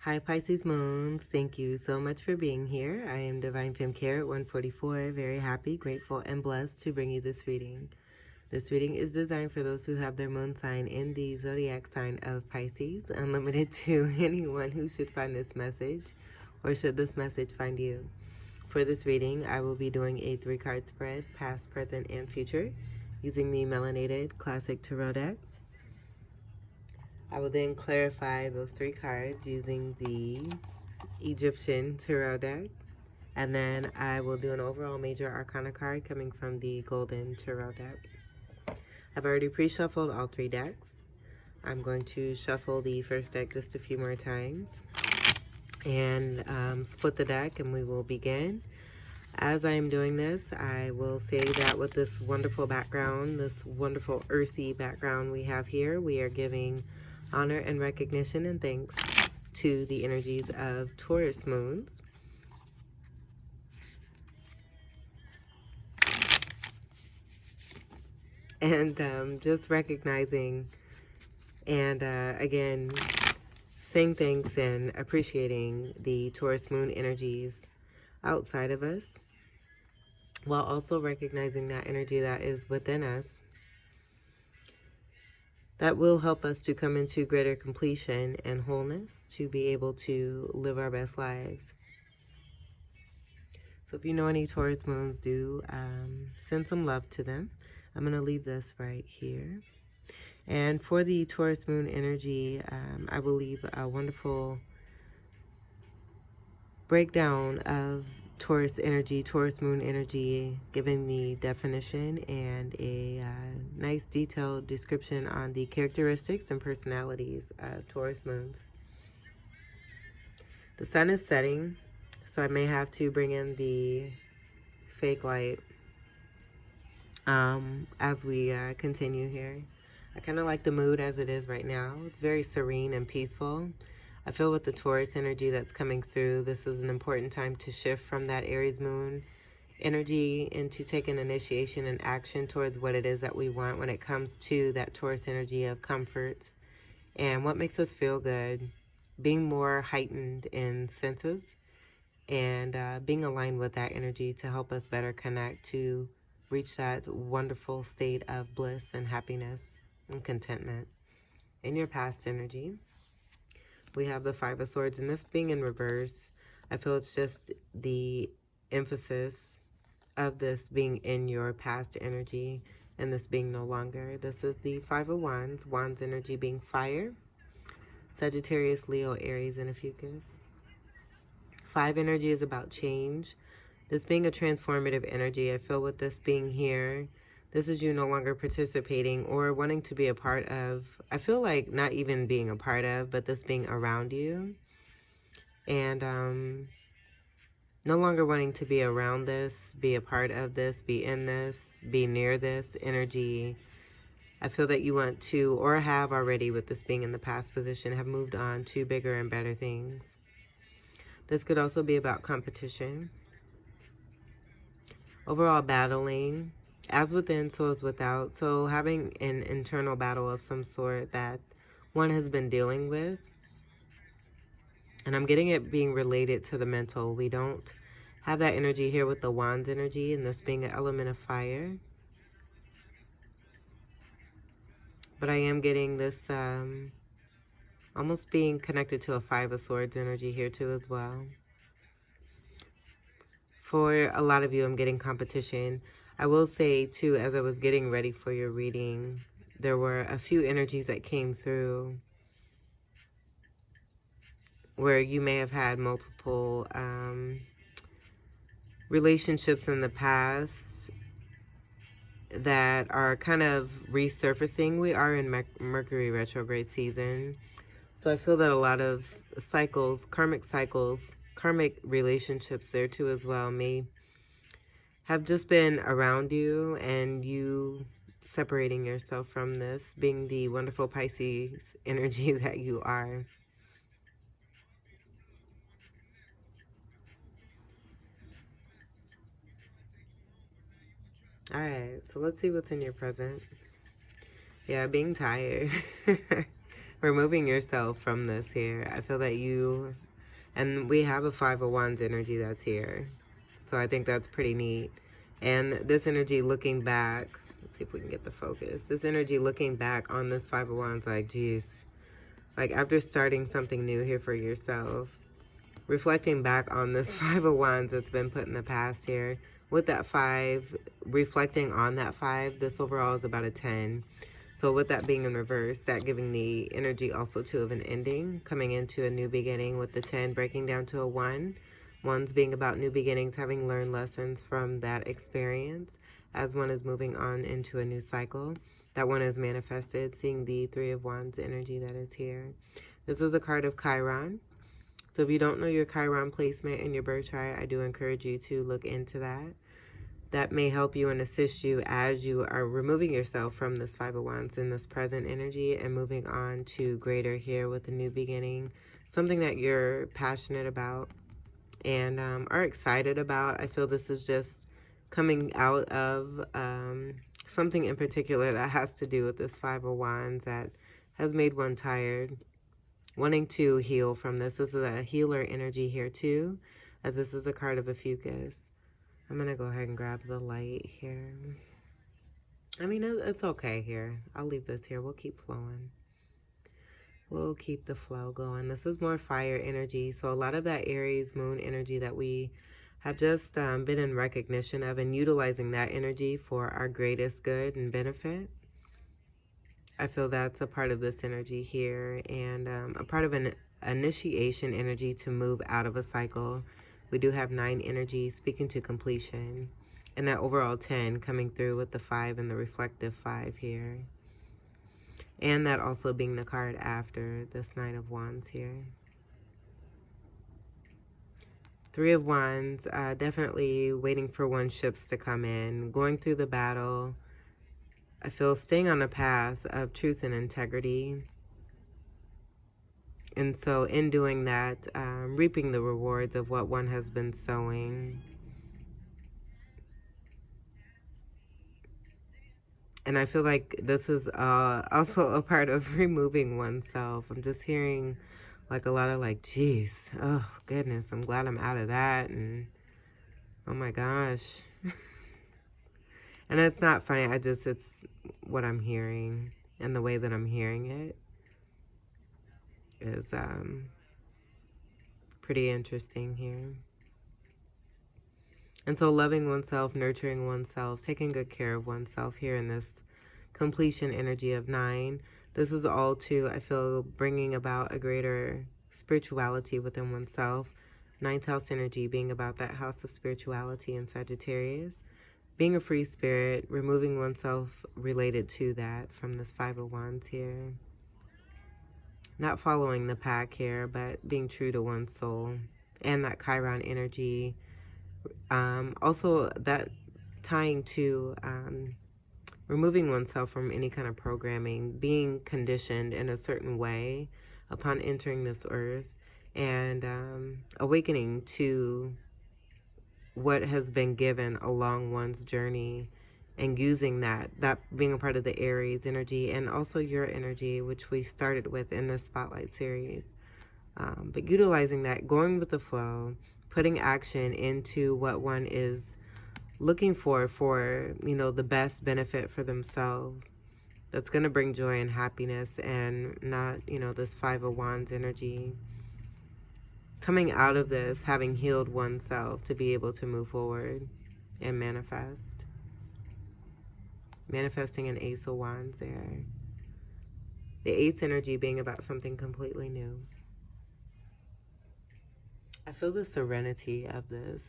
Hi Pisces Moons, thank you so much for being here. I am Divine Femme Care at 144, very happy, grateful, and blessed to bring you this reading. This reading is designed for those who have their moon sign in the zodiac sign of Pisces, unlimited to anyone who should find this message, or should this message find you. For this reading, I will be doing a 3-card spread, past, present, and future, using the melanated classic tarot deck. I will then clarify those 3 cards using the Egyptian tarot deck. And then I will do an overall major arcana card coming from the golden tarot deck. I've already pre-shuffled all 3 decks. I'm going to shuffle the first deck just a few more times and split the deck, and we will begin. As I am doing this, I will say that with this wonderful background, this wonderful earthy background we have here, we are giving honor and recognition and thanks to the energies of Taurus moons. And just recognizing and again, saying thanks and appreciating the Taurus moon energies outside of us, while also recognizing that energy that is within us that will help us to come into greater completion and wholeness to be able to live our best lives. So if you know any Taurus moons, do send some love to them. I'm going to leave this right here. And for the Taurus moon energy, I will leave a wonderful breakdown of Taurus energy, Taurus moon energy, giving the definition and a nice detailed description on the characteristics and personalities of Taurus moons. The sun is setting, so I may have to bring in the fake light as we continue here. I kind of like the mood as it is right now. It's very serene and peaceful. I feel with the Taurus energy that's coming through, this is an important time to shift from that Aries moon energy and to take an initiation and action towards what it is that we want when it comes to that Taurus energy of comforts and what makes us feel good, being more heightened in senses and being aligned with that energy to help us better connect to reach that wonderful state of bliss and happiness and contentment. In your past energy, we have the 5 of Swords, and this being in reverse, I feel it's just the emphasis of this being in your past energy and this being no longer. This is the 5 of Wands, Wands energy being fire, Sagittarius, Leo, Aries, and a Fucus. 5 energy is about change. This being a transformative energy, I feel with this being here, this is you no longer participating or wanting to be a part of. I feel like not even being a part of, but this being around you. And no longer wanting to be around this, be a part of this, be in this, be near this energy. I feel that you want to, or have already with this being in the past position, have moved on to bigger and better things. This could also be about competition. Overall battling, as within, so as without. So having an internal battle of some sort that one has been dealing with. And I'm getting it being related to the mental. We don't have that energy here with the Wands energy and this being an element of fire. But I am getting this almost being connected to a 5 of Swords energy here too as well. For a lot of you, I'm getting competition. I will say, too, as I was getting ready for your reading, there were a few energies that came through where you may have had multiple relationships in the past that are kind of resurfacing. We are in Mercury retrograde season. So I feel that a lot of cycles, karmic relationships there too as well may have just been around you and you separating yourself from this, being the wonderful Pisces energy that you are. All right, so let's see what's in your present. Yeah, being tired. removing yourself from this here. I feel that you, and we have a Five of Wands energy that's here. So I think that's pretty neat. And this energy looking back, let's see if we can get the focus. This energy looking back on this Five of Wands, like, geez, like after starting something new here for yourself, reflecting back on this Five of Wands that's been put in the past here, with that 5, reflecting on that 5, this overall is about a 10. So with that being in reverse, that giving the energy also too of an ending, coming into a new beginning, with the 10 breaking down to a 1. One's being about new beginnings, having learned lessons from that experience, as one is moving on into a new cycle. That one is manifested, seeing the 3 of Wands energy that is here. This is a card of Chiron. So if you don't know your Chiron placement in your birth chart, I do encourage you to look into that. That may help you and assist you as you are removing yourself from this Five of Wands in this present energy and moving on to greater here with a new beginning. Something that you're passionate about and are excited about. I feel this is just coming out of something in particular that has to do with this Five of Wands that has made one tired, wanting to heal from this. This is a healer energy here too, as this is a card of a fucus. I'm going to go ahead and grab the light here. I mean, it's okay here. I'll leave this here. We'll keep flowing. We'll keep the flow going. This is more fire energy. So a lot of that Aries moon energy that we have just been in recognition of and utilizing that energy for our greatest good and benefit. I feel that's a part of this energy here, and a part of an initiation energy to move out of a cycle. We do have 9 energy speaking to completion, and that overall 10 coming through with the 5 and the reflective 5 here. And that also being the card after this Knight of Wands here. 3 of Wands, definitely waiting for one's ships to come in, going through the battle. I feel staying on a path of truth and integrity. And so in doing that, reaping the rewards of what one has been sowing. And I feel like this is also a part of removing oneself. I'm just hearing like a lot of like, geez, oh goodness, I'm glad I'm out of that. And oh my gosh. And it's not funny, it's what I'm hearing, and the way that I'm hearing it is pretty interesting here. And so loving oneself, nurturing oneself, taking good care of oneself here in this completion energy of 9. This is all too, I feel, bringing about a greater spirituality within oneself. 9th house energy being about that house of spirituality in Sagittarius. Being a free spirit, removing oneself related to that from this 5 of Wands here. Not following the pack here, but being true to one's soul. And that Chiron energy. Also, that tying to removing oneself from any kind of programming, being conditioned in a certain way upon entering this earth, and awakening to what has been given along one's journey, and using that being a part of the Aries energy and also your energy, which we started with in this Spotlight series. But utilizing that, going with the flow, putting action into what one is looking for, you know, the best benefit for themselves. That's going to bring joy and happiness, and not, you know, this 5 of Wands energy. Coming out of this, having healed oneself to be able to move forward and manifest. Manifesting an Ace of Wands there. The Ace energy being about something completely new. I feel the serenity of this.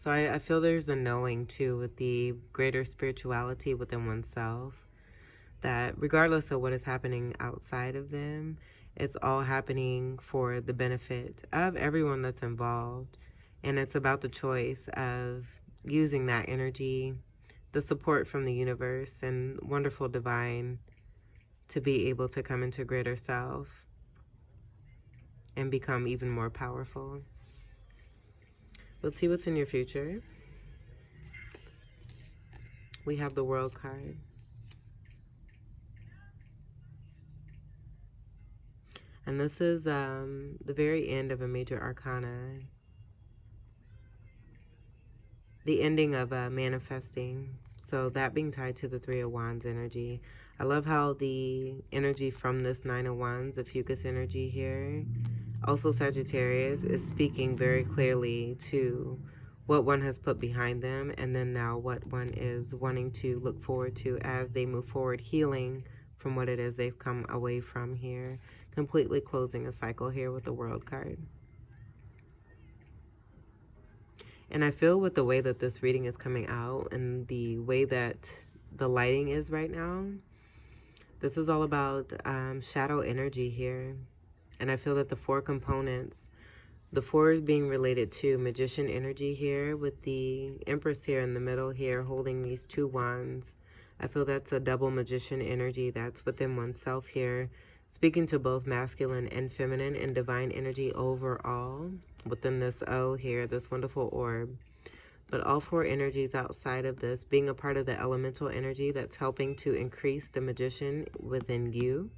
So I feel there's a knowing too with the greater spirituality within oneself, that regardless of what is happening outside of them, it's all happening for the benefit of everyone that's involved. And it's about the choice of using that energy, the support from the universe and wonderful divine, to be able to come into greater self and become even more powerful. Let's see what's in your future. We have the World card. And this is the very end of a major arcana. The ending of manifesting. So that being tied to the Three of Wands energy. I love how the energy from this Nine of Wands, the fucus energy here, also Sagittarius, is speaking very clearly to what one has put behind them, and then now what one is wanting to look forward to as they move forward, healing from what it is they've come away from here. Completely closing a cycle here with the World card. And I feel with the way that this reading is coming out and the way that the lighting is right now, this is all about shadow energy here. And I feel that the four components, the four is being related to magician energy here, with the Empress here in the middle here holding these two wands. I feel that's a double magician energy that's within oneself here, speaking to both masculine and feminine and divine energy overall within this O here, this wonderful orb. But all four energies outside of this being a part of the elemental energy that's helping to increase the magician within you.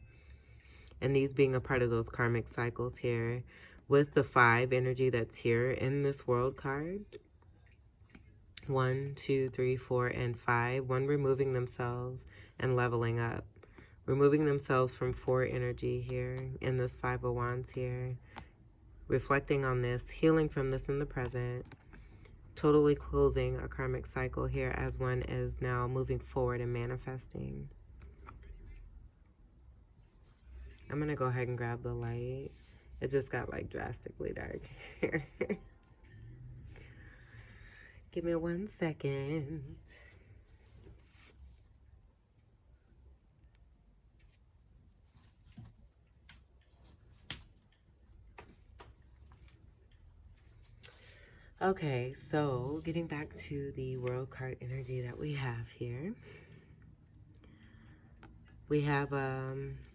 And these being a part of those karmic cycles here, with the 5 energy that's here in this World card. 1, 2, 3, 4, and 5. 1 removing themselves and leveling up. Removing themselves from 4 energy here in this 5 of Wands here. Reflecting on this, healing from this in the present. Totally closing a karmic cycle here as one is now moving forward and manifesting. I'm going to go ahead and grab the light. It just got like drastically dark here. Give me 1 second. Okay, so getting back to the World card energy that we have here. We have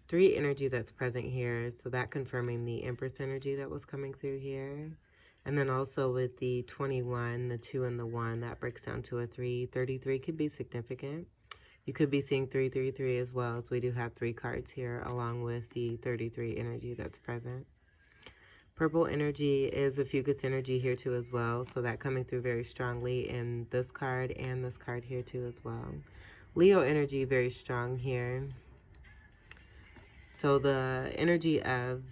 3 energy that's present here, so that confirming the Empress energy that was coming through here. And then also with the 21, the 2, and the 1, that breaks down to a 3. 33 could be significant. You could be seeing 333 as well, so we do have 3 cards here along with the 33 energy that's present. Purple energy is a fucus energy here too as well, so that coming through very strongly in this card and this card here too as well. Leo energy very strong here. So the energy of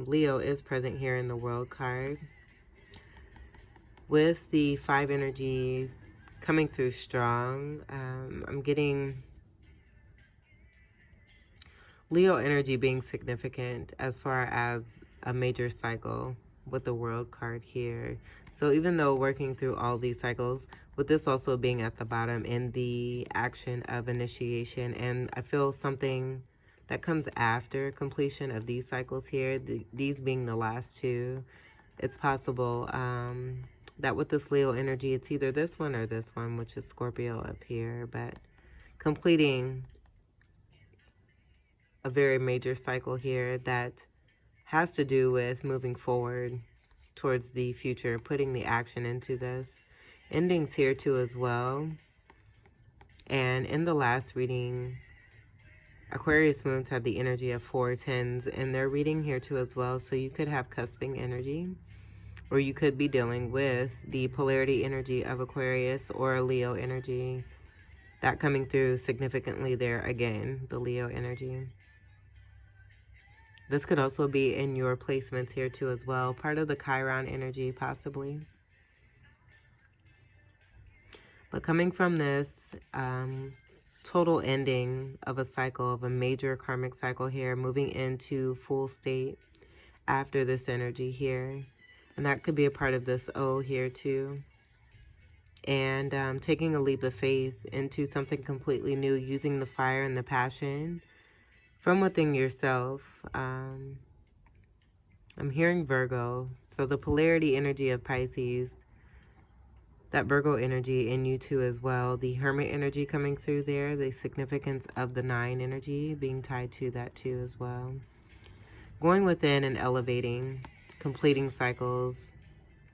Leo is present here in the World card. With the 5 energy coming through strong, I'm getting Leo energy being significant as far as a major cycle with the World card here. So even though working through all these cycles, with this also being at the bottom in the action of initiation, and I feel something that comes after completion of these cycles here, these being the last 2, it's possible that with this Leo energy, it's either this one or this one, which is Scorpio up here, but completing a very major cycle here that has to do with moving forward towards the future, putting the action into this. Endings here too as well. And in the last reading, Aquarius moons had the energy of 4 tens in their reading here too as well. So you could have cusping energy, or you could be dealing with the polarity energy of Aquarius or Leo energy. That coming through significantly there again, the Leo energy. This could also be in your placements here too as well. Part of the Chiron energy possibly. But coming from this total ending of a cycle, of a major karmic cycle here, moving into full state after this energy here. And that could be a part of this O here too. And taking a leap of faith into something completely new, using the fire and the passion from within yourself. I'm hearing Virgo. So the polarity energy of Pisces, that Virgo energy in you too as well. The Hermit energy coming through there. The significance of the 9 energy being tied to that too as well. Going within and elevating, completing cycles,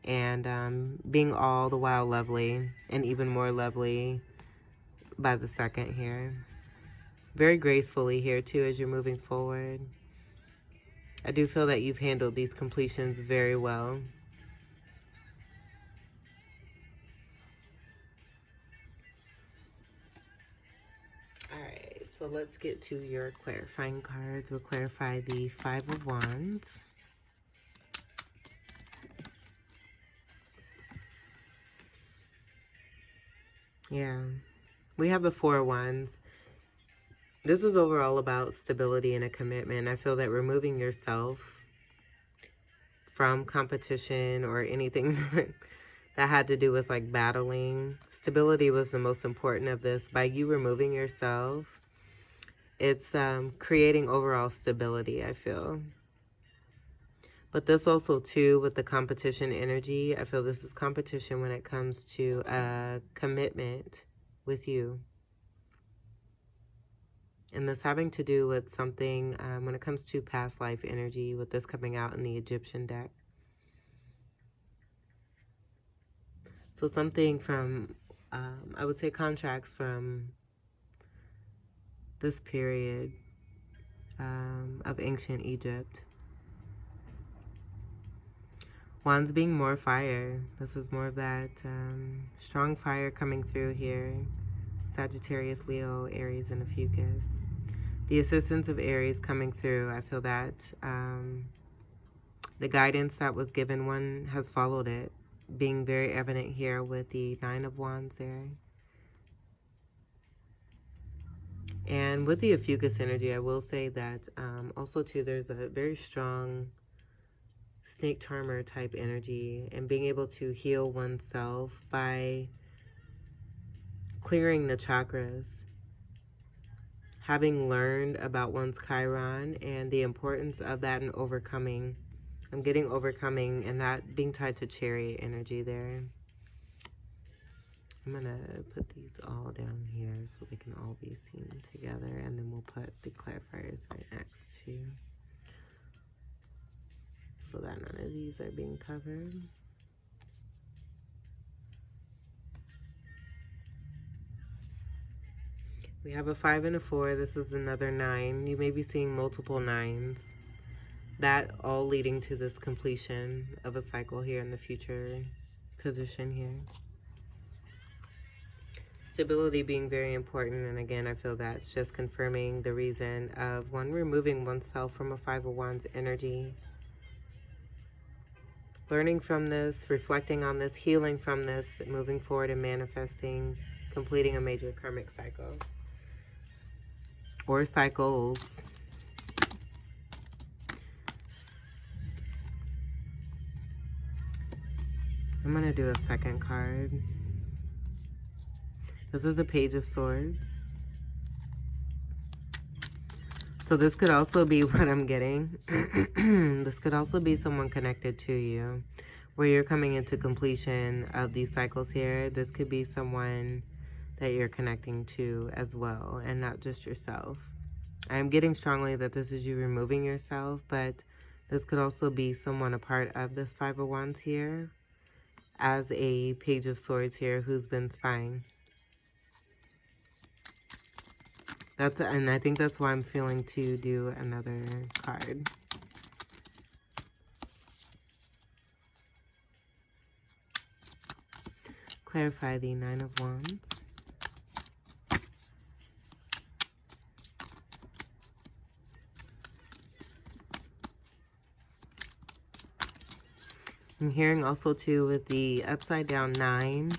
and being all the while lovely and even more lovely by the second here. Very gracefully here too as you're moving forward. I do feel that you've handled these completions very well. Alright, so let's get to your clarifying cards. We'll clarify the Five of Wands. Yeah, we have the Four of Wands. This is overall about stability and a commitment. I feel that removing yourself from competition or anything that had to do with like battling. Stability was the most important of this. By you removing yourself, it's creating overall stability, I feel. But this also too, with the competition energy, I feel this is competition when it comes to a commitment with you. And this having to do with something when it comes to past life energy, with this coming out in the Egyptian deck. So something from, I would say contracts from this period of ancient Egypt. Wands being more fire. This is more of that strong fire coming through here. Sagittarius, Leo, Aries, and Ophiuchus. The assistance of Aries coming through. I feel that the guidance that was given, one has followed it. Being very evident here with the Nine of Wands there. And with the Ophiuchus energy, I will say that also too, there's a very strong snake charmer type energy, and being able to heal oneself by clearing the chakras, having learned about one's Chiron and the importance of that and overcoming. I'm getting overcoming, and that being tied to chariot energy there. I'm gonna put these all down here so they can all be seen together, and then we'll put the clarifiers right next to, so that none of these are being covered. We have a 5 and a 4. This is another 9. You may be seeing multiple 9s. That all leading to this completion of a cycle here in the future position here. Stability being very important, and again, I feel that's just confirming the reason of one removing oneself from a Five of Wands energy. Learning from this, reflecting on this, healing from this, moving forward and manifesting, completing a major karmic cycle. Or cycles. I'm going to do a second card. This is a Page of Swords. So this could also be what I'm getting. This could also be someone connected to you, where you're coming into completion of these cycles here. This could be someone that you're connecting to as well, and not just yourself. I'm getting strongly that this is you removing yourself, but this could also be someone a part of this Five of Wands here, as a Page of Swords here, who's been spying. And I think that's why I'm feeling to do another card. Clarify the Nine of Wands. I'm hearing also too with the upside down 9,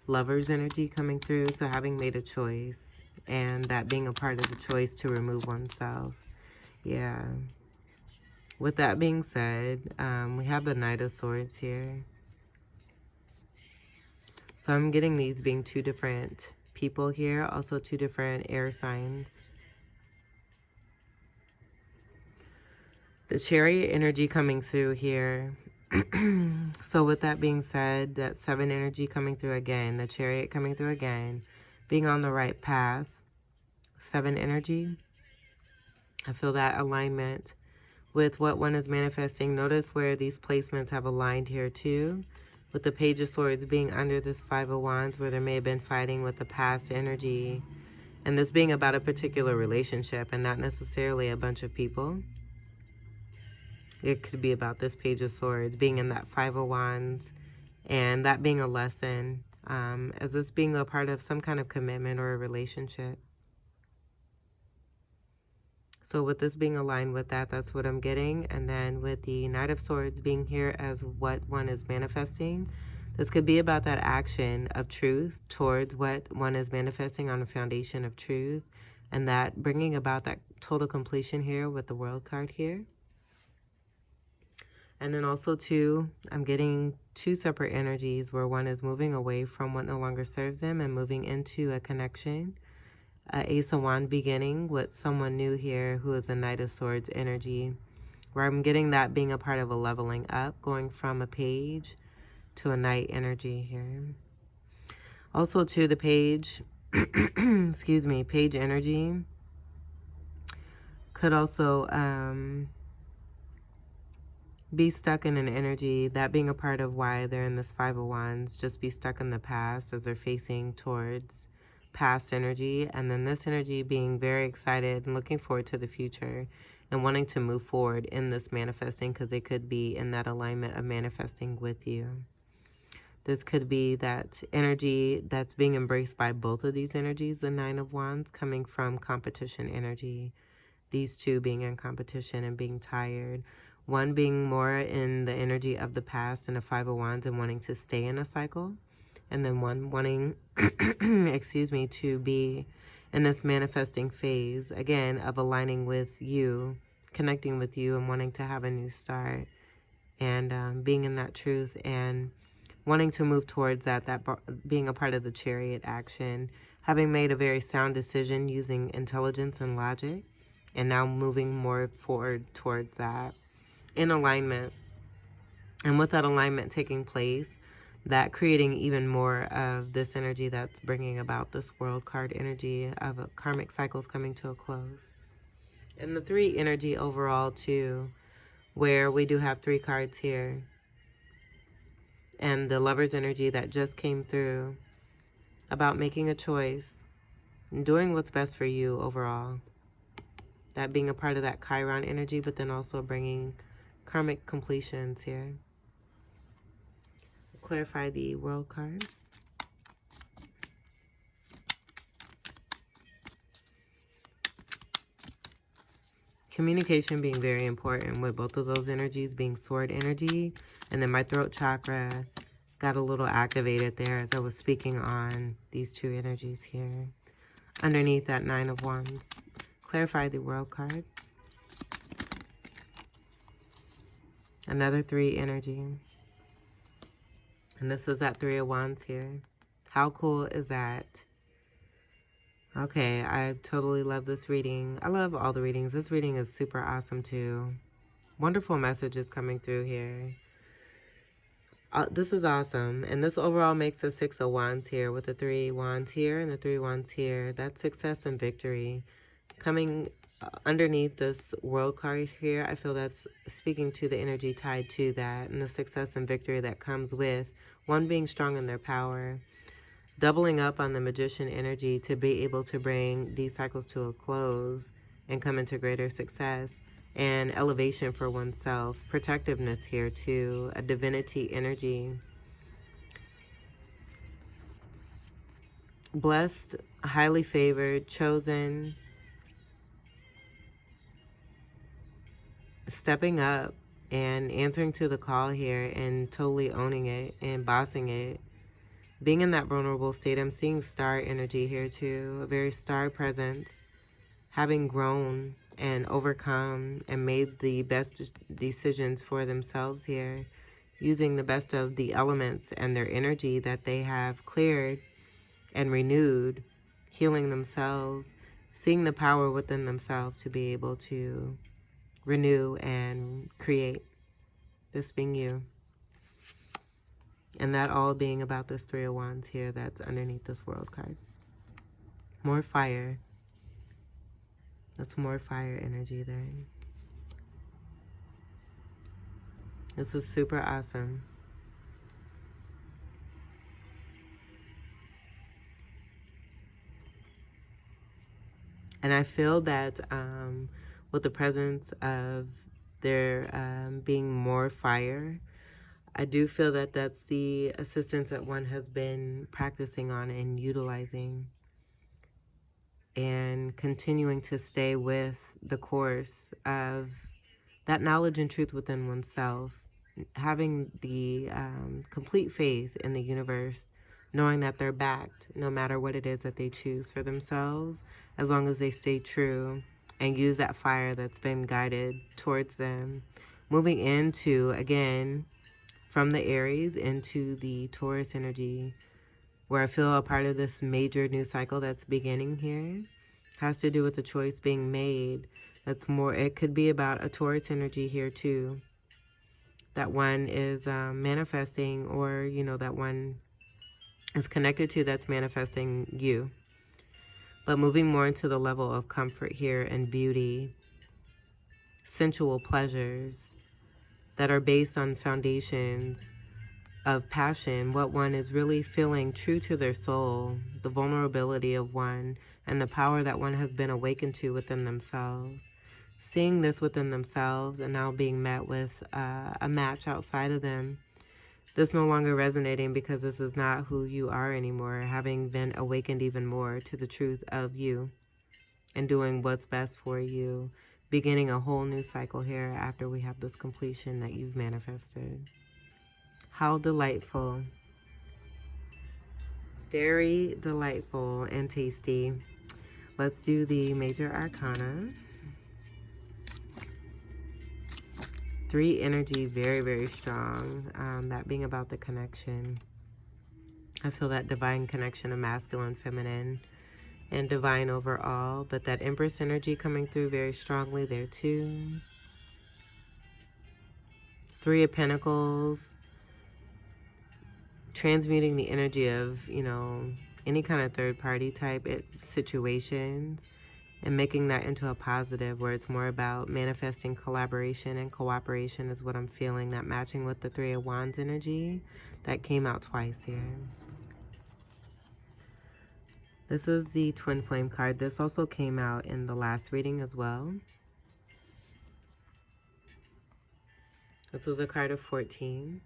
Lover's energy coming through. So having made a choice, and that being a part of the choice to remove oneself. Yeah. With that being said, we have the Knight of Swords here. So I'm getting these being two different people here, also two different air signs. The Chariot energy coming through here. So with that being said, that 7 energy coming through again, the Chariot coming through again, being on the right path. 7 energy. I feel that alignment with what one is manifesting. Notice where these placements have aligned here too, with the Page of Swords being under this Five of Wands, where there may have been fighting with the past energy, and this being about a particular relationship and not necessarily a bunch of people. It could be about this Page of Swords, being in that Five of Wands, and that being a lesson, as this being a part of some kind of commitment or a relationship. So with this being aligned with that, that's what I'm getting. And then with the Knight of Swords being here as what one is manifesting, this could be about that action of truth towards what one is manifesting on a foundation of truth. And that bringing about that total completion here with the World card here. And then also too, I'm getting two separate energies where one is moving away from what no longer serves them and moving into a connection. Ace of Wands beginning with someone new here who is a Knight of Swords energy, where I'm getting that being a part of a leveling up, going from a page to a knight energy here. Also to the page, excuse me, page energy could also be stuck in an energy, that being a part of why they're in this Five of Wands, just be stuck in the past as they're facing towards past energy, and then this energy being very excited and looking forward to the future and wanting to move forward in this manifesting, because they could be in that alignment of manifesting with you. This could be that energy that's being embraced by both of these energies, the Nine of Wands coming from competition energy, these two being in competition and being tired, one being more in the energy of the past and the Five of Wands and wanting to stay in a cycle, and then one wanting, excuse me, to be in this manifesting phase, again, of aligning with you, connecting with you and wanting to have a new start, and being in that truth and wanting to move towards that being a part of the Chariot action, having made a very sound decision using intelligence and logic, and now moving more forward towards that in alignment. And with that alignment taking place, that creating even more of this energy that's bringing about this World card energy of karmic cycles coming to a close. And the three energy overall too, where we do have three cards here. And the Lover's energy that just came through about making a choice and doing what's best for you overall. That being a part of that Chiron energy, but then also bringing karmic completions here. Clarify the World card. Communication being very important with both of those energies being sword energy. And then my throat chakra got a little activated there as I was speaking on these two energies here. Underneath that Nine of Wands. Clarify the World card. Another three energy. And this is that Three of Wands here. How cool is that? Okay, I totally love this reading. I love all the readings. This reading is super awesome too. Wonderful messages coming through here. This is awesome. And this overall makes a Six of Wands here with the Three Wands here and the Three Wands here. That's success and victory. Coming underneath this World card here, I feel that's speaking to the energy tied to that and the success and victory that comes with one being strong in their power. Doubling up on the Magician energy to be able to bring these cycles to a close and come into greater success and elevation for oneself. Protectiveness here too, a divinity energy. Blessed, highly favored, chosen, stepping up and answering to the call here and totally owning it and bossing it. Being in that vulnerable state, I'm seeing star energy here too, a very star presence, having grown and overcome and made the best decisions for themselves here, using the best of the elements and their energy that they have cleared and renewed, healing themselves, seeing the power within themselves to be able to renew and create, this being you. And that all being about this Three of Wands here that's underneath this World card. More fire. That's more fire energy there. This is super awesome. And I feel that with the presence of there being more fire. I do feel that that's the assistance that one has been practicing on and utilizing and continuing to stay with the course of that knowledge and truth within oneself, having the complete faith in the universe, knowing that they're backed no matter what it is that they choose for themselves, as long as they stay true and use that fire that's been guided towards them. Moving into, again, from the Aries into the Taurus energy, where I feel a part of this major new cycle that's beginning here has to do with the choice being made. That's more, it could be about a Taurus energy here too, that one is manifesting, or you know, that one is connected to, that's manifesting you. But moving more into the level of comfort here and beauty, sensual pleasures that are based on foundations of passion, what one is really feeling true to their soul, the vulnerability of one, and the power that one has been awakened to within themselves. Seeing this within themselves and now being met with a match outside of them. This no longer resonating because this is not who you are anymore, having been awakened even more to the truth of you and doing what's best for you, beginning a whole new cycle here after we have this completion that you've manifested. How delightful. Very delightful and tasty. Let's do the major arcana. 3 energy, very, very strong. That being about the connection. I feel that divine connection of masculine, feminine, and divine overall. But that Empress energy coming through very strongly there too. 3 of Pentacles. Transmuting the energy of, you know, any kind of third party type situations and making that into a positive, where it's more about manifesting collaboration and cooperation is what I'm feeling. That matching with the 3 of Wands energy that came out twice here. This is the Twin Flame card. This also came out in the last reading as well. This was a card of 14.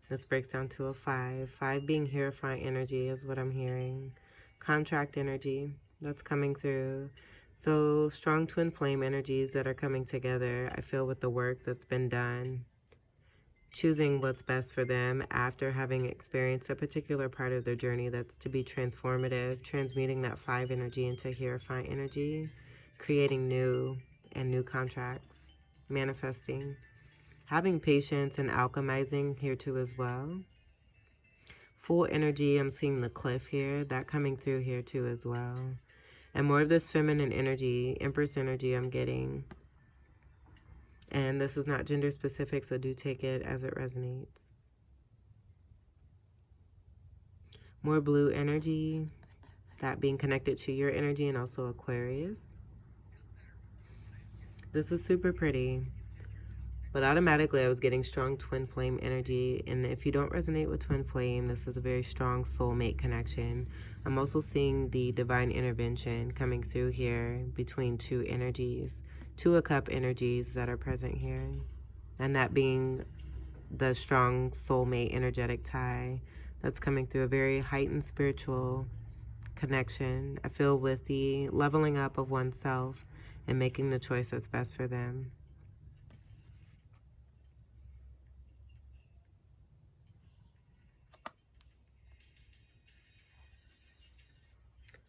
This breaks down to a 5. 5 being Hierophant energy is what I'm hearing. Contract energy that's coming through. So strong twin flame energies that are coming together, I feel, with the work that's been done. Choosing what's best for them after having experienced a particular part of their journey that's to be transformative. Transmuting that 5 energy into Hierophant energy. Creating new contracts. Manifesting. Having patience and alchemizing here too as well. Full energy, I'm seeing the cliff here, that coming through here too as well. And more of this feminine energy, Empress energy I'm getting. And this is not gender specific, so do take it as it resonates. More blue energy, that being connected to your energy, and also Aquarius. This is super pretty. But automatically I was getting strong twin flame energy. And if you don't resonate with twin flame, this is a very strong soulmate connection. I'm also seeing the divine intervention coming through here between 2 energies. 2 of Cup energies that are present here. And that being the strong soulmate energetic tie that's coming through, a very heightened spiritual connection. I feel with the leveling up of oneself and making the choice that's best for them.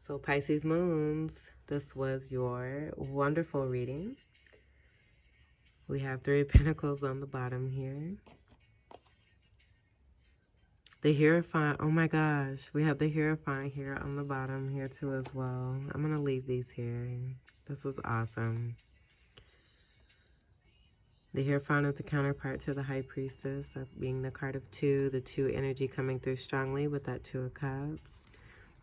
So Pisces moons, this was your wonderful reading. We have 3 of Pentacles on the bottom here. The Hierophant, oh my gosh, we have the Hierophant here on the bottom here too as well. I'm going to leave these here. This was awesome. The Hierophant is a counterpart to the High Priestess, that being the card of 2, the 2 energy coming through strongly with that 2 of Cups.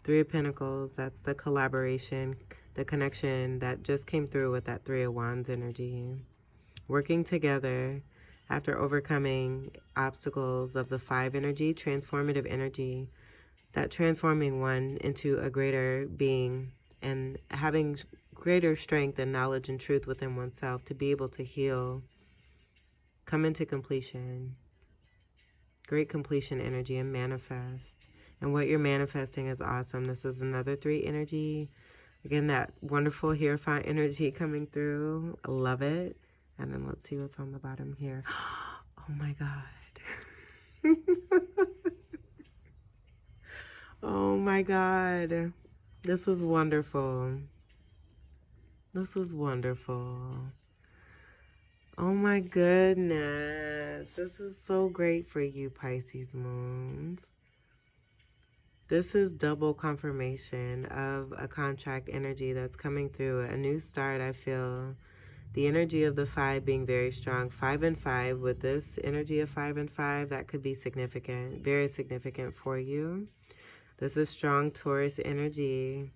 3 of Pentacles, that's the collaboration, the connection that just came through with that 3 of Wands energy. Working together after overcoming obstacles of the 5 energy, transformative energy, that transforming one into a greater being and having greater strength and knowledge and truth within oneself to be able to heal come into completion. Great completion energy and manifest. And what you're manifesting is awesome. This is another 3 energy. Again, that wonderful Hierophant energy coming through. I love it. And then let's see what's on the bottom here. Oh my God. Oh my God. This is wonderful. This is wonderful. Oh my goodness. This is so great for you, Pisces moons. This is double confirmation of a contract energy that's coming through. A new start, I feel. The energy of the 5 being very strong. 5 and 5, with this energy of 5 and 5, that could be significant. Very significant for you. This is strong Taurus energy.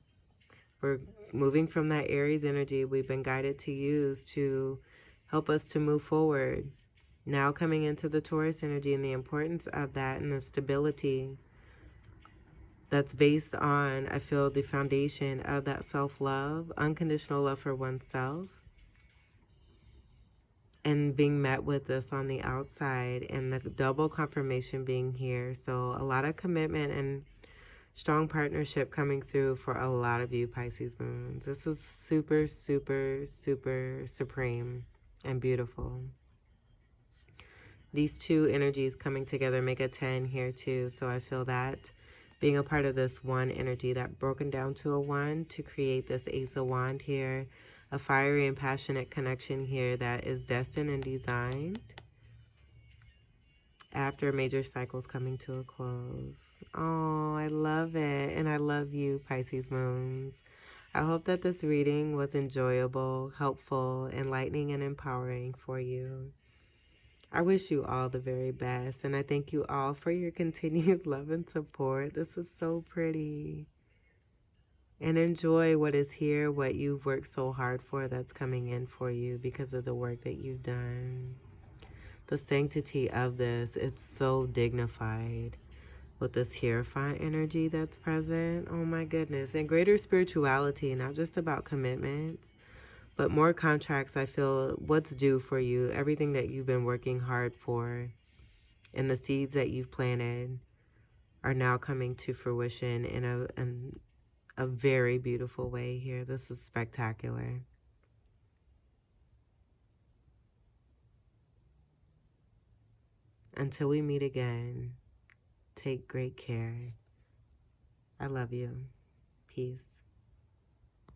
We're moving from that Aries energy we've been guided to use to help us to move forward. Now coming into the Taurus energy and the importance of that and the stability that's based on, I feel, the foundation of that self-love, unconditional love for oneself, and being met with this on the outside, and the double confirmation being here. So a lot of commitment and strong partnership coming through for a lot of you, Pisces moons. This is super, super, super supreme and beautiful. These 2 energies coming together make a 10 here too. So I feel that being a part of this 1 energy that broken down to a 1 to create this Ace of Wands here, a fiery and passionate connection here that is destined and designed after major cycles coming to a close. Oh, I love it. And I love you, Pisces moons. I hope that this reading was enjoyable, helpful, enlightening, and empowering for you. I wish you all the very best, and I thank you all for your continued love and support. This is so pretty. And enjoy what is here, what you've worked so hard for, that's coming in for you because of the work that you've done. The sanctity of this, it's so dignified with this Hierophant energy that's present. Oh my goodness. And greater spirituality, not just about commitments, but more contracts. I feel what's due for you, everything that you've been working hard for, and the seeds that you've planted are now coming to fruition in a very beautiful way here. This is spectacular. Until we meet again, take great care. I love you. Peace.